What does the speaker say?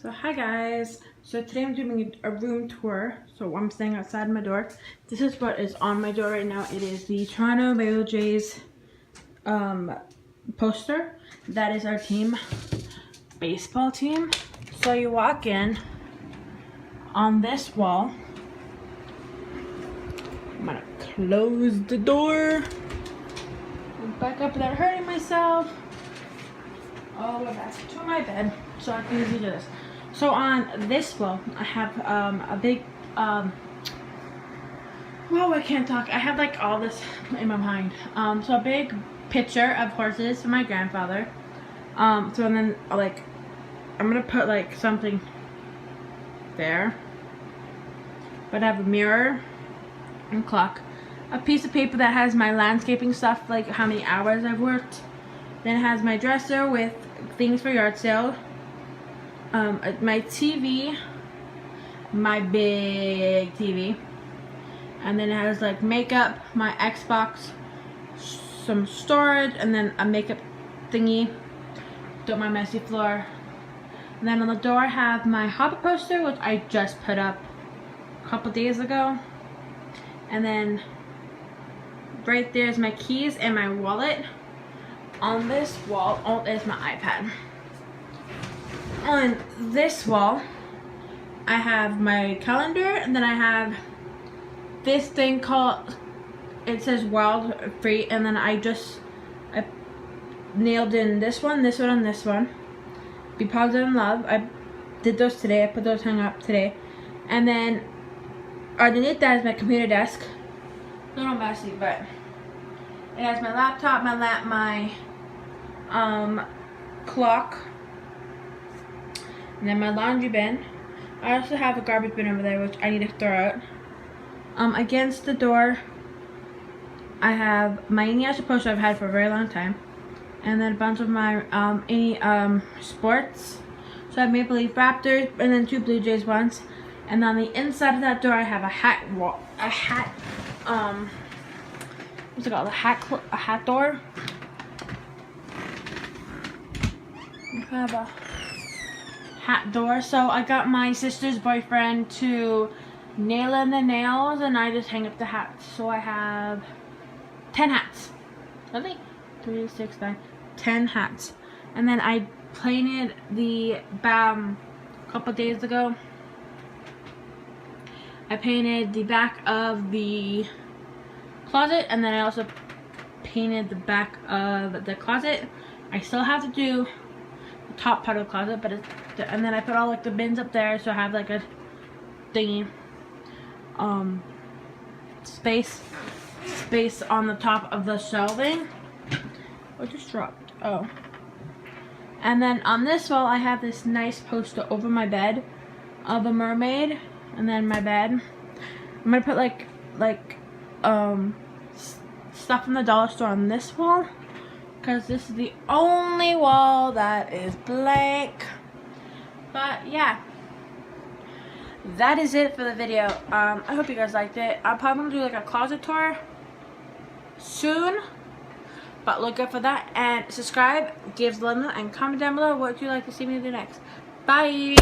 So hi guys, so today I'm doing a room tour. So I'm staying outside my door. This is what is on my door right now. It is the Toronto Maple Jays poster. That is our team, baseball team. So you walk in on this wall. I'm gonna close the door. I'm back up without hurting myself. Oh, we're back to my bed so I can easily do this. So on this wall, I have a big, whoa, I can't talk. I have like all this in my mind. So a big picture of horses for my grandfather. So and then like, I'm gonna put like something there. But I have a mirror and clock. A piece of paper that has my landscaping stuff, like how many hours I've worked. Then it has my dresser with things for yard sale. My TV, my big TV, and then it has like makeup, my Xbox, some storage, and then a makeup thingy. Don't mind messy floor. And then on the door I have my Hobbit poster, which I just put up a couple days ago. And then right there is my keys and my wallet. On this wall is my iPad. On this wall, I have my calendar, and then I have this thing called, it says Wild Free, and then I nailed in this one, and this one. Be Positive in Love. I did those today. I put those hung up today. And then underneath that is my computer desk. A little messy, but it has my laptop, my clock, and then my laundry bin. I also have a garbage bin over there, which I need to throw out. Against the door, I have my Inuyasha poster I've had for a very long time, and then a bunch of my sports. So I have Maple Leaf Raptors, and then 2 Blue Jays ones. And on the inside of that door, I have a hat what's it called? A hat door. I have a hat door. So I got my sister's boyfriend to nail in the nails, and I just hang up the hats. So I have 10 hats. Really? 3, 6, 9, 10 hats. And then I painted the a couple days ago. I painted the back of the closet, and then I also painted the back of the closet. I still have to do the top part of the closet, but and then I put all like the bins up there, so I have like a thingy, space on the top of the shelving. What just dropped? Oh. And then on this wall, I have this nice poster over my bed of a mermaid, and then my bed. I'm gonna put like stuff from the dollar store on this wall, because this is the only wall that is blank. But yeah, that is it for the video. I hope you guys liked it. I'm probably gonna do like a closet tour soon, but look out for that, and subscribe, give a like, and comment down below what you'd like to see me do next. Bye.